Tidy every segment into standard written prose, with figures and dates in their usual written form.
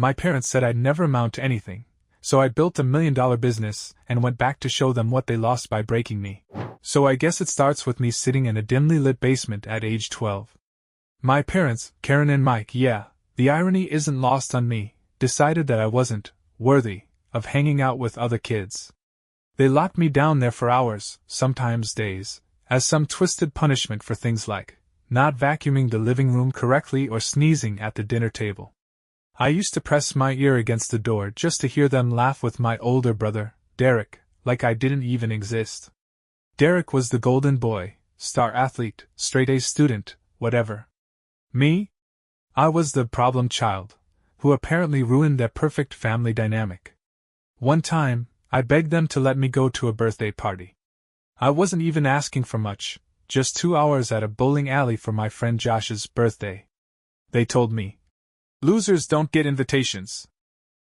My parents said I'd never amount to anything, so I built $1 million business and went back to show them what they lost by breaking me. So I guess it starts with me sitting in a dimly lit basement at age 12. My parents, Karen and Mike, yeah, the irony isn't lost on me, decided that I wasn't worthy of hanging out with other kids. They locked me down there for hours, sometimes days, as some twisted punishment for things like not vacuuming the living room correctly or sneezing at the dinner table. I used to press my ear against the door just to hear them laugh with my older brother, Derek, like I didn't even exist. Derek was the golden boy, star athlete, straight-A student, whatever. Me? I was the problem child, who apparently ruined their perfect family dynamic. One time, I begged them to let me go to a birthday party. I wasn't even asking for much, just 2 hours at a bowling alley for my friend Josh's birthday. They told me, "Losers don't get invitations."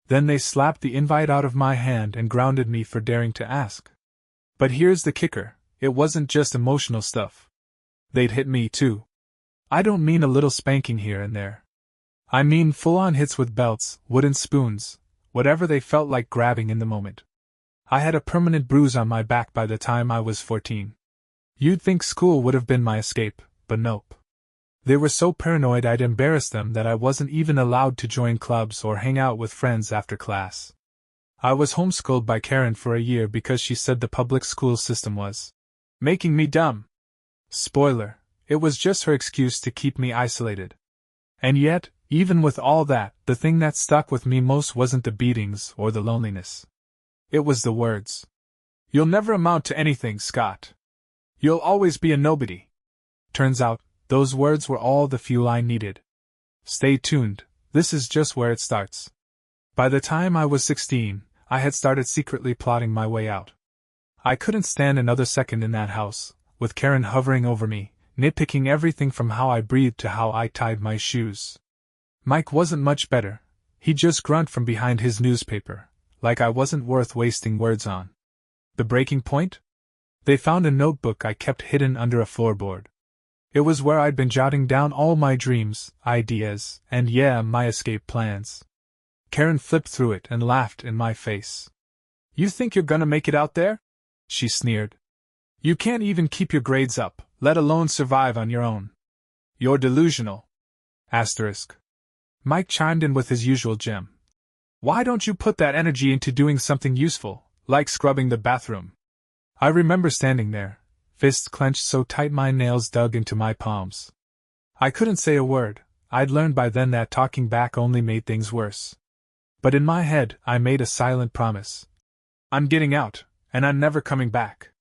Then they slapped the invite out of my hand and grounded me for daring to ask. But here's the kicker, it wasn't just emotional stuff. They'd hit me too. I don't mean a little spanking here and there. I mean full-on hits with belts, wooden spoons, whatever they felt like grabbing in the moment. I had a permanent bruise on my back by the time I was 14. You'd think school would have been my escape, but nope. They were so paranoid I'd embarrass them that I wasn't even allowed to join clubs or hang out with friends after class. I was homeschooled by Karen for a year because she said the public school system was making me dumb. Spoiler, it was just her excuse to keep me isolated. And yet, even with all that, the thing that stuck with me most wasn't the beatings or the loneliness. It was the words. "You'll never amount to anything, Scott. You'll always be a nobody." Turns out, those words were all the fuel I needed. Stay tuned, this is just where it starts. By the time I was 16, I had started secretly plotting my way out. I couldn't stand another second in that house, with Karen hovering over me, nitpicking everything from how I breathed to how I tied my shoes. Mike wasn't much better, he'd just grunt from behind his newspaper, like I wasn't worth wasting words on. The breaking point? They found a notebook I kept hidden under a floorboard. It was where I'd been jotting down all my dreams, ideas, and my escape plans. Karen flipped through it and laughed in my face. "You think you're gonna make it out there?" she sneered. "You can't even keep your grades up, let alone survive on your own. You're delusional." Asterisk. Mike chimed in with his usual gem. "Why don't you put that energy into doing something useful, like scrubbing the bathroom?" I remember standing there, fists clenched so tight my nails dug into my palms. I couldn't say a word, I'd learned by then that talking back only made things worse. But in my head, I made a silent promise. I'm getting out, and I'm never coming back.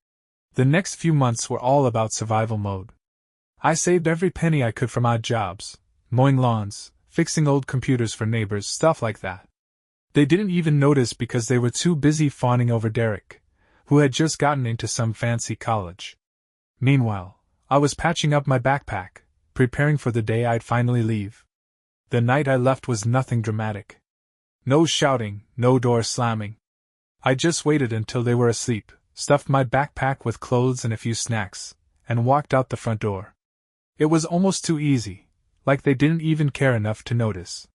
The next few months were all about survival mode. I saved every penny I could from odd jobs, mowing lawns, fixing old computers for neighbors, stuff like that. They didn't even notice because they were too busy fawning over Derek, who had just gotten into some fancy college. Meanwhile, I was patching up my backpack, preparing for the day I'd finally leave. The night I left was nothing dramatic. No shouting, no door slamming. I just waited until they were asleep, stuffed my backpack with clothes and a few snacks, and walked out the front door. It was almost too easy, like they didn't even care enough to notice.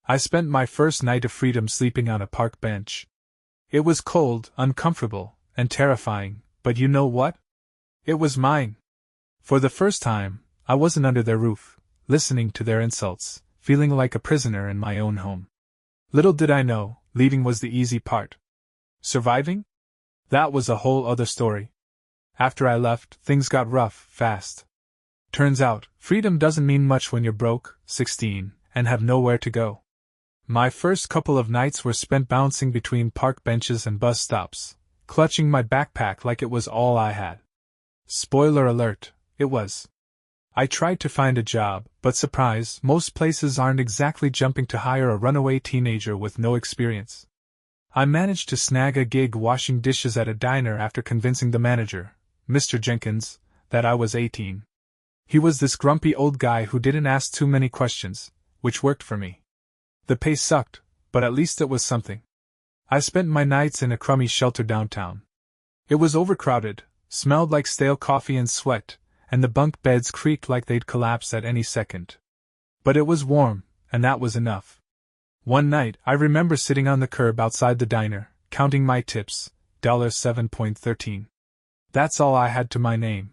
I spent my first night of freedom sleeping on a park bench. It was cold, uncomfortable, and terrifying, but you know what? It was mine. For the first time, I wasn't under their roof, listening to their insults, feeling like a prisoner in my own home. Little did I know, leaving was the easy part. Surviving? That was a whole other story. After I left, things got rough, fast. Turns out, freedom doesn't mean much when you're broke, 16, and have nowhere to go. My first couple of nights were spent bouncing between park benches and bus stops, clutching my backpack like it was all I had. Spoiler alert, it was. I tried to find a job, but surprise, most places aren't exactly jumping to hire a runaway teenager with no experience. I managed to snag a gig washing dishes at a diner after convincing the manager, Mr. Jenkins, that I was 18. He was this grumpy old guy who didn't ask too many questions, which worked for me. The pay sucked, but at least it was something. I spent my nights in a crummy shelter downtown. It was overcrowded, smelled like stale coffee and sweat, and the bunk beds creaked like they'd collapse at any second. But it was warm, and that was enough. One night, I remember sitting on the curb outside the diner, counting my tips, $7.13. That's all I had to my name.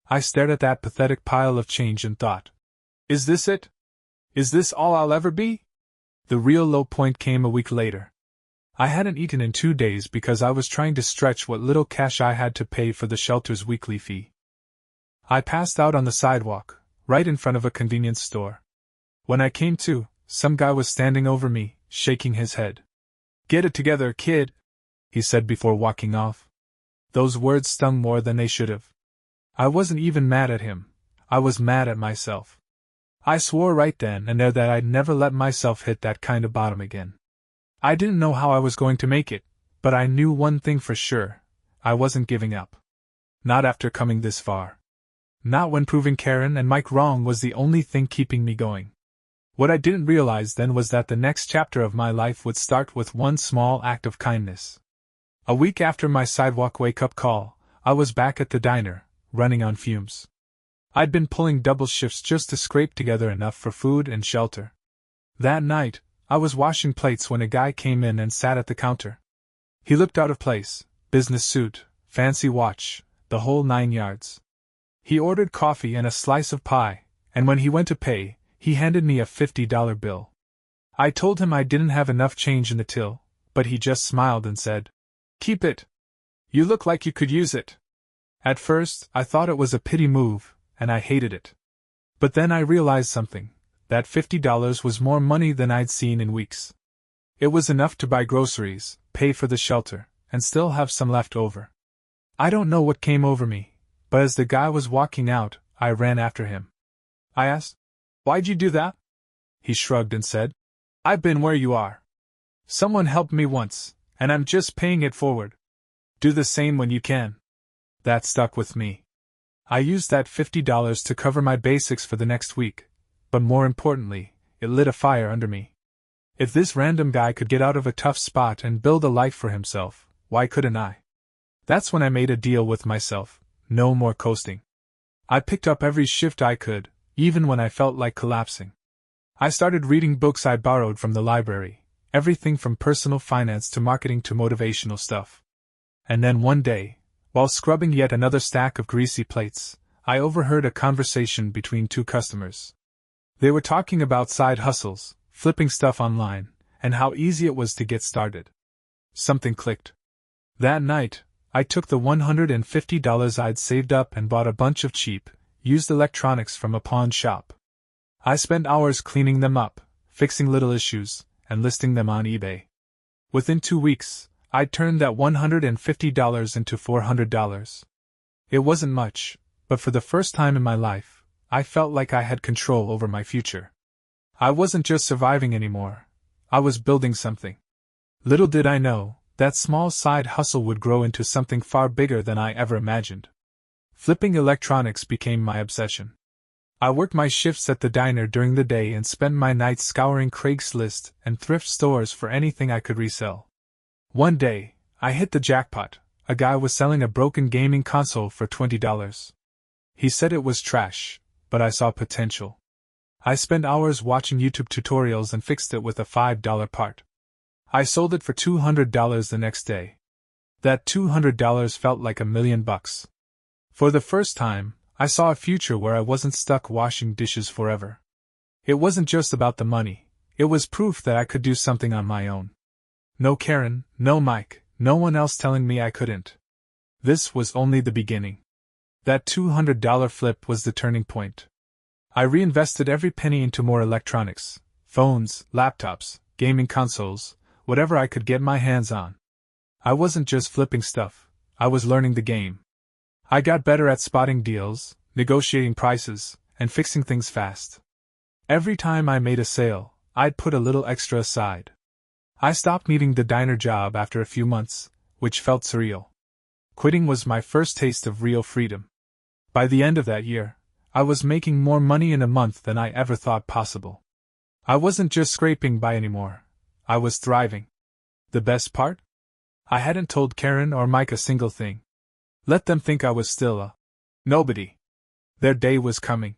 I stared at that pathetic pile of change and thought, is this it? Is this all I'll ever be? The real low point came a week later. I hadn't eaten in 2 days because I was trying to stretch what little cash I had to pay for the shelter's weekly fee. I passed out on the sidewalk, right in front of a convenience store. When I came to, some guy was standing over me, shaking his head. Get it together, kid, he said before walking off. Those words stung more than they should have. I wasn't even mad at him. I was mad at myself. I swore right then and there that I'd never let myself hit that kind of bottom again. I didn't know how I was going to make it, but I knew one thing for sure. I wasn't giving up. Not after coming this far. Not when proving Karen and Mike wrong was the only thing keeping me going. What I didn't realize then was that the next chapter of my life would start with one small act of kindness. A week after my sidewalk wake-up call, I was back at the diner, running on fumes. I'd been pulling double shifts just to scrape together enough for food and shelter. That night, I was washing plates when a guy came in and sat at the counter. He looked out of place, business suit, fancy watch, the whole 9 yards. He ordered coffee and a slice of pie, and when he went to pay, he handed me a $50 bill. I told him I didn't have enough change in the till, but he just smiled and said, "Keep it. You look like you could use it." At first, I thought it was a pity move, and I hated it. But then I realized something. That $50 was more money than I'd seen in weeks. It was enough to buy groceries, pay for the shelter, and still have some left over. I don't know what came over me, but as the guy was walking out, I ran after him. I asked, "Why'd you do that?" He shrugged and said, "I've been where you are. Someone helped me once, and I'm just paying it forward. Do the same when you can." That stuck with me. I used that $50 to cover my basics for the next week, but more importantly, it lit a fire under me. If this random guy could get out of a tough spot and build a life for himself, why couldn't I? That's when I made a deal with myself. No more coasting. I picked up every shift I could, even when I felt like collapsing. I started reading books I borrowed from the library, everything from personal finance to marketing to motivational stuff. And then one day, while scrubbing yet another stack of greasy plates, I overheard a conversation between two customers. They were talking about side hustles, flipping stuff online, and how easy it was to get started. Something clicked. That night, I took the $150 I'd saved up and bought a bunch of cheap, used electronics from a pawn shop. I spent hours cleaning them up, fixing little issues, and listing them on eBay. Within 2 weeks, I'd turned that $150 into $400. It wasn't much, but for the first time in my life, I felt like I had control over my future. I wasn't just surviving anymore. I was building something. Little did I know, that small side hustle would grow into something far bigger than I ever imagined. Flipping electronics became my obsession. I worked my shifts at the diner during the day and spent my nights scouring Craigslist and thrift stores for anything I could resell. One day, I hit the jackpot. A guy was selling a broken gaming console for $20. He said it was trash, but I saw potential. I spent hours watching YouTube tutorials and fixed it with a $5 part. I sold it for $200 the next day. That $200 felt like $1,000,000. For the first time, I saw a future where I wasn't stuck washing dishes forever. It wasn't just about the money, it was proof that I could do something on my own. No Karen, no Mike, no one else telling me I couldn't. This was only the beginning. That $200 flip was the turning point. I reinvested every penny into more electronics, phones, laptops, gaming consoles, whatever I could get my hands on. I wasn't just flipping stuff, I was learning the game. I got better at spotting deals, negotiating prices, and fixing things fast. Every time I made a sale, I'd put a little extra aside. I stopped needing the diner job after a few months, which felt surreal. Quitting was my first taste of real freedom. By the end of that year, I was making more money in a month than I ever thought possible. I wasn't just scraping by anymore. I was thriving. The best part? I hadn't told Karen or Mike a single thing. Let them think I was still a nobody. Their day was coming.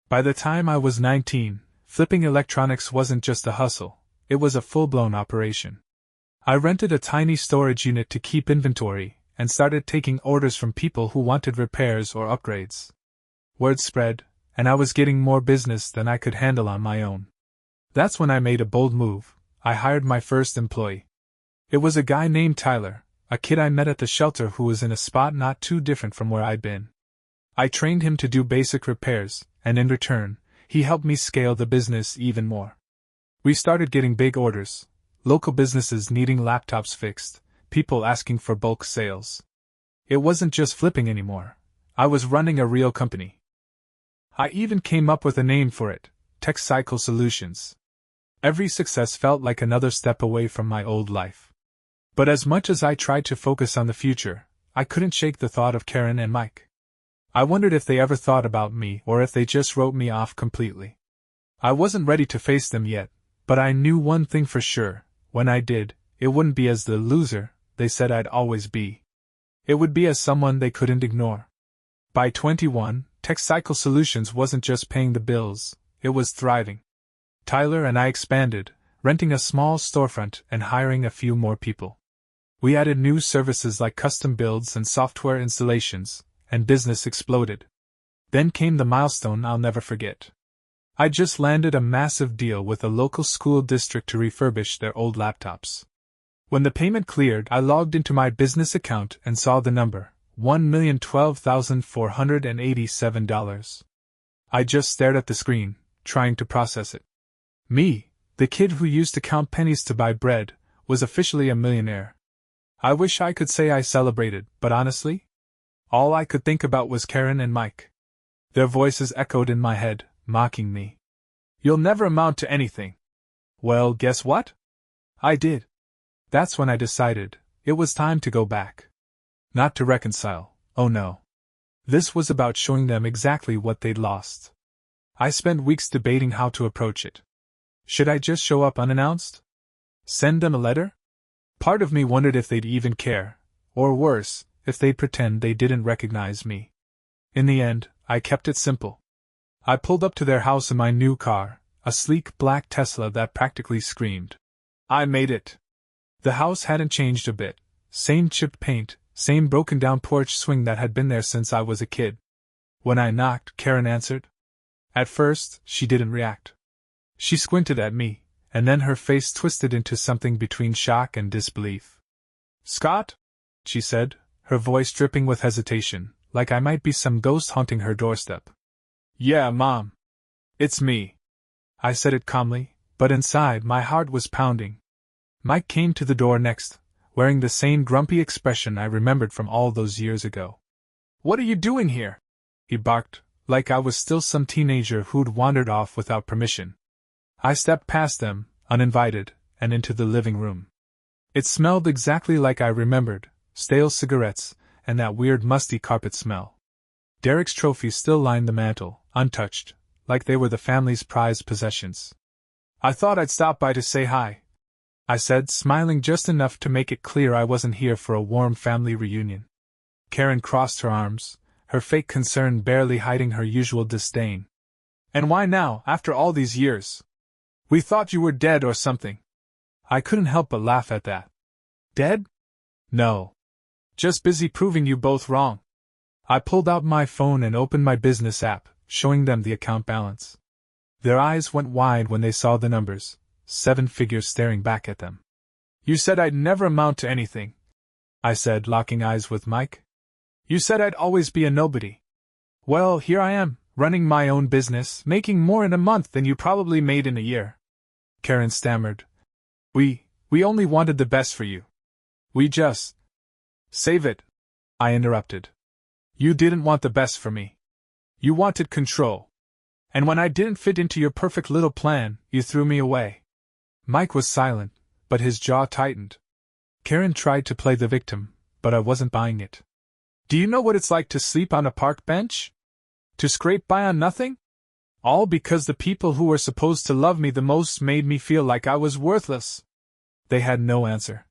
By the time I was 19, flipping electronics wasn't just a hustle, It was a full-blown operation. I rented a tiny storage unit to keep inventory, and started taking orders from people who wanted repairs or upgrades. Word spread, and I was getting more business than I could handle on my own. That's when I made a bold move. I hired my first employee. It was a guy named Tyler, a kid I met at the shelter who was in a spot not too different from where I'd been. I trained him to do basic repairs, and in return, he helped me scale the business even more. We started getting big orders, local businesses needing laptops fixed, people asking for bulk sales. It wasn't just flipping anymore. I was running a real company. I even came up with a name for it, Tech Cycle Solutions. Every success felt like another step away from my old life. But as much as I tried to focus on the future, I couldn't shake the thought of Karen and Mike. I wondered if they ever thought about me or if they just wrote me off completely. I wasn't ready to face them yet, but I knew one thing for sure: when I did, it wouldn't be as the loser they said I'd always be. It would be as someone they couldn't ignore. By 21, Tech Cycle Solutions wasn't just paying the bills, it was thriving. Tyler and I expanded, renting a small storefront and hiring a few more people. We added new services like custom builds and software installations, and business exploded. Then came the milestone I'll never forget. I just landed a massive deal with a local school district to refurbish their old laptops. When the payment cleared, I logged into my business account and saw the number, $1,012,487. I just stared at the screen, trying to process it. Me, the kid who used to count pennies to buy bread, was officially a millionaire. I wish I could say I celebrated, but honestly, all I could think about was Karen and Mike. Their voices echoed in my head, mocking me. "You'll never amount to anything." Well, guess what? I did. That's when I decided it was time to go back. Not to reconcile, oh no. This was about showing them exactly what they'd lost. I spent weeks debating how to approach it. Should I just show up unannounced? Send them a letter? Part of me wondered if they'd even care, or worse, if they'd pretend they didn't recognize me. In the end, I kept it simple. I pulled up to their house in my new car, a sleek black Tesla that practically screamed, "I made it." The house hadn't changed a bit. Same chipped paint, same broken down porch swing that had been there since I was a kid. When I knocked, Karen answered. At first, she didn't react. She squinted at me, and then her face twisted into something between shock and disbelief. "Scott?" she said, her voice dripping with hesitation, like I might be some ghost haunting her doorstep. "Yeah, Mom. It's me." I said it calmly, but inside my heart was pounding. Mike came to the door next, wearing the same grumpy expression I remembered from all those years ago. "What are you doing here?" he barked, like I was still some teenager who'd wandered off without permission. I stepped past them, uninvited, and into the living room. It smelled exactly like I remembered, stale cigarettes, and that weird musty carpet smell. Derek's trophies still lined the mantel, untouched, like they were the family's prized possessions. "I thought I'd stop by to say hi," I said, smiling just enough to make it clear I wasn't here for a warm family reunion. Karen crossed her arms, her fake concern barely hiding her usual disdain. "And why now, after all these years? We thought you were dead or something." I couldn't help but laugh at that. "Dead? No. Just busy proving you both wrong." I pulled out my phone and opened my business app, showing them the account balance. Their eyes went wide when they saw the numbers, 7 figures staring back at them. "You said I'd never amount to anything," I said, locking eyes with Mike. "You said I'd always be a nobody. Well, here I am, running my own business, making more in a month than you probably made in a year." Karen stammered. We only wanted the best for you. We just..." "Save it," I interrupted. "You didn't want the best for me. You wanted control. And when I didn't fit into your perfect little plan, you threw me away." Mike was silent, but his jaw tightened. Karen tried to play the victim, but I wasn't buying it. "Do you know what it's like to sleep on a park bench? To scrape by on nothing? All because the people who were supposed to love me the most made me feel like I was worthless." They had no answer.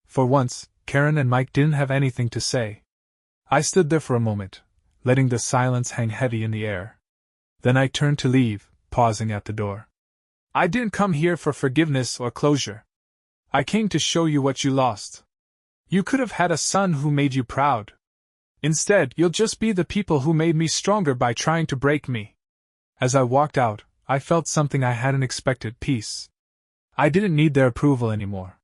For once, Karen and Mike didn't have anything to say. I stood there for a moment, letting the silence hang heavy in the air. Then I turned to leave, pausing at the door. I didn't come here for forgiveness or closure. I came to show you what you lost. You could have had a son who made you proud. Instead, you'll just be the people who made me stronger by trying to break me." As I walked out, I felt something I hadn't expected: peace. I didn't need their approval anymore.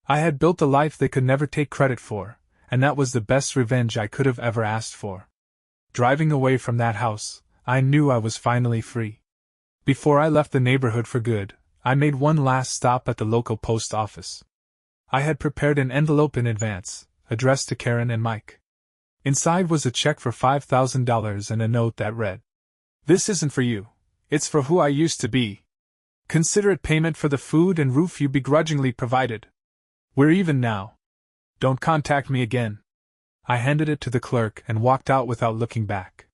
I had built a life they could never take credit for, and that was the best revenge I could have ever asked for. Driving away from that house, I knew I was finally free. Before I left the neighborhood for good, I made one last stop at the local post office. I had prepared an envelope in advance, addressed to Karen and Mike. Inside was a check for $5,000 and a note that read, "This isn't for you. It's for who I used to be. Consider it payment for the food and roof you begrudgingly provided. We're even now. Don't contact me again." I handed it to the clerk and walked out without looking back.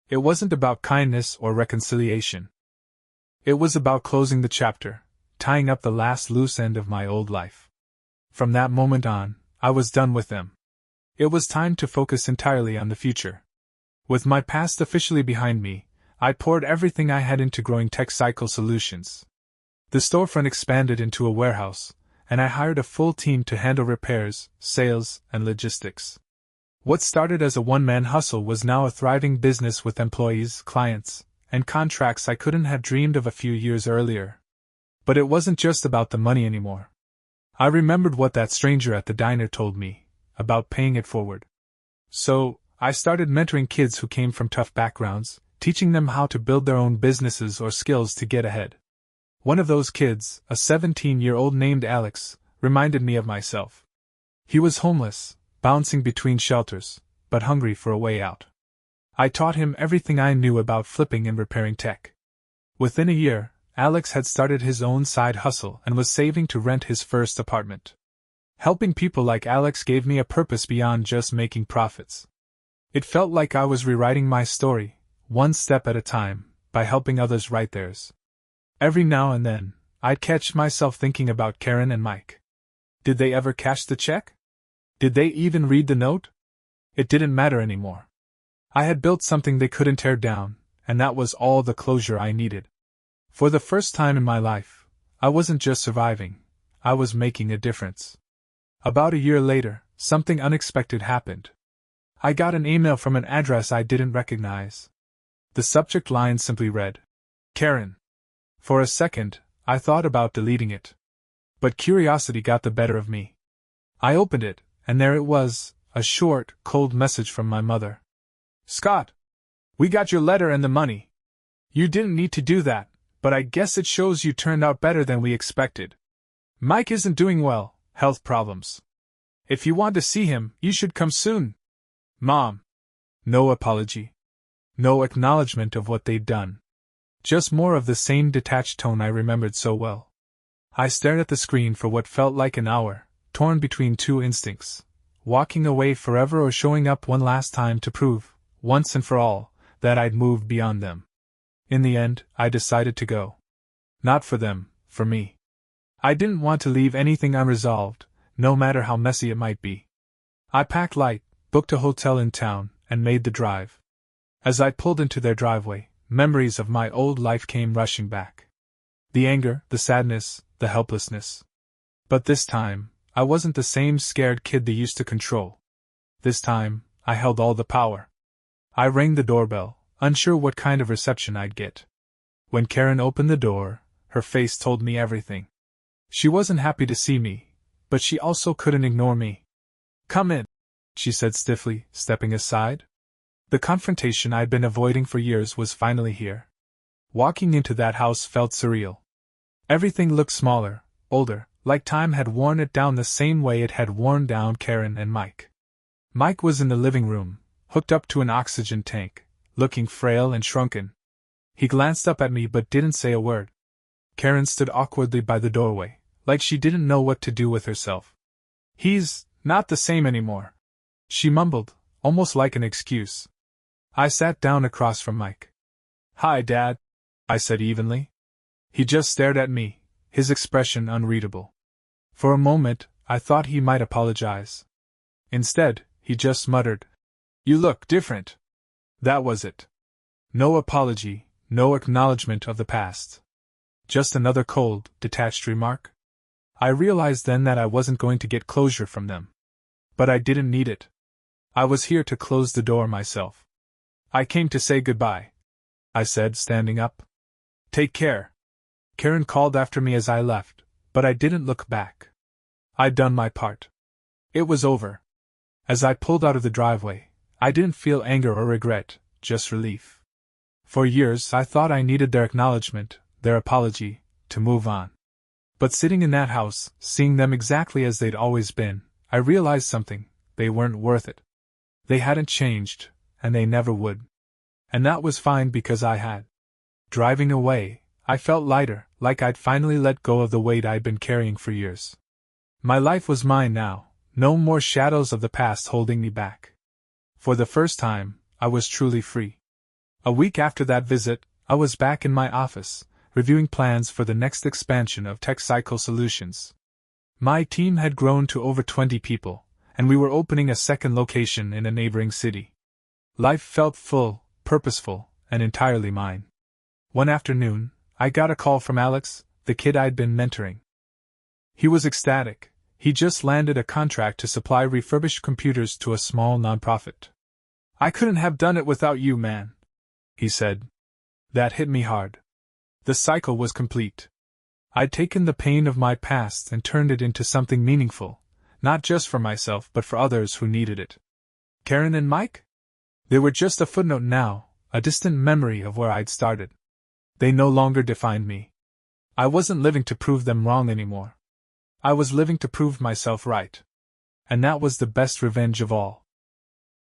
It wasn't about kindness or reconciliation. It was about closing the chapter, tying up the last loose end of my old life. From that moment on, I was done with them. It was time to focus entirely on the future. With my past officially behind me, I poured everything I had into growing TechCycle Solutions. The storefront expanded into a warehouse, and I hired a full team to handle repairs, sales, and logistics. What started as a one-man hustle was now a thriving business with employees, clients, and contracts I couldn't have dreamed of a few years earlier. But it wasn't just about the money anymore. I remembered what that stranger at the diner told me about paying it forward. So, I started mentoring kids who came from tough backgrounds, teaching them how to build their own businesses or skills to get ahead. One of those kids, a 17-year-old named Alex, reminded me of myself. He was homeless, bouncing between shelters, but hungry for a way out. I taught him everything I knew about flipping and repairing tech. Within a year, Alex had started his own side hustle and was saving to rent his first apartment. Helping people like Alex gave me a purpose beyond just making profits. It felt like I was rewriting my story, one step at a time, by helping others write theirs. Every now and then, I'd catch myself thinking about Karen and Mike. Did they ever cash the check? Did they even read the note? It didn't matter anymore. I had built something they couldn't tear down, and that was all the closure I needed. For the first time in my life, I wasn't just surviving, I was making a difference. About a year later, something unexpected happened. I got an email from an address I didn't recognize. The subject line simply read, "Karen." For a second, I thought about deleting it. But curiosity got the better of me. I opened it, and there it was, a short, cold message from my mother. "Scott, we got your letter and the money. You didn't need to do that, but I guess it shows you turned out better than we expected. Mike isn't doing well, health problems. If you want to see him, you should come soon. Mom." No apology. No acknowledgement of what they'd done. Just more of the same detached tone I remembered so well. I stared at the screen for what felt like an hour, torn between two instincts: walking away forever or showing up one last time to prove, once and for all, that I'd moved beyond them. In the end, I decided to go. Not for them, for me. I didn't want to leave anything unresolved, no matter how messy it might be. I packed light, booked a hotel in town, and made the drive. As I pulled into their driveway, memories of my old life came rushing back. The anger, the sadness, the helplessness. But this time, I wasn't the same scared kid they used to control. This time, I held all the power. I rang the doorbell, unsure what kind of reception I'd get. When Karen opened the door, her face told me everything. She wasn't happy to see me, but she also couldn't ignore me. "Come in," she said stiffly, stepping aside. The confrontation I'd been avoiding for years was finally here. Walking into that house felt surreal. Everything looked smaller, older, like time had worn it down the same way it had worn down Karen and Mike. Mike was in the living room, hooked up to an oxygen tank, looking frail and shrunken. He glanced up at me but didn't say a word. Karen stood awkwardly by the doorway, like she didn't know what to do with herself. "He's not the same anymore," she mumbled, almost like an excuse. I sat down across from Mike. "Hi, Dad," I said evenly. He just stared at me, his expression unreadable. For a moment, I thought he might apologize. Instead, he just muttered, "You look different." That was it. No apology, no acknowledgement of the past. Just another cold, detached remark? I realized then that I wasn't going to get closure from them. But I didn't need it. I was here to close the door myself. I came to say goodbye, I said, standing up. Take care. Karen called after me as I left, but I didn't look back. I'd done my part. It was over. As I pulled out of the driveway, I didn't feel anger or regret, just relief. For years I thought I needed their acknowledgement, their apology, to move on. But sitting in that house, seeing them exactly as they'd always been, I realized something: they weren't worth it. They hadn't changed, and they never would. And that was fine because I had. Driving away, I felt lighter, like I'd finally let go of the weight I'd been carrying for years. My life was mine now, no more shadows of the past holding me back. For the first time, I was truly free. A week after that visit, I was back in my office, reviewing plans for the next expansion of TechCycle Solutions. My team had grown to over 20 people, and we were opening a second location in a neighboring city. Life felt full, purposeful, and entirely mine. One afternoon, I got a call from Alex, the kid I'd been mentoring. He was ecstatic. He just landed a contract to supply refurbished computers to a small nonprofit. I couldn't have done it without you, man, he said. That hit me hard. The cycle was complete. I'd taken the pain of my past and turned it into something meaningful, not just for myself but for others who needed it. Karen and Mike? They were just a footnote now, a distant memory of where I'd started. They no longer defined me. I wasn't living to prove them wrong anymore. I was living to prove myself right. And that was the best revenge of all.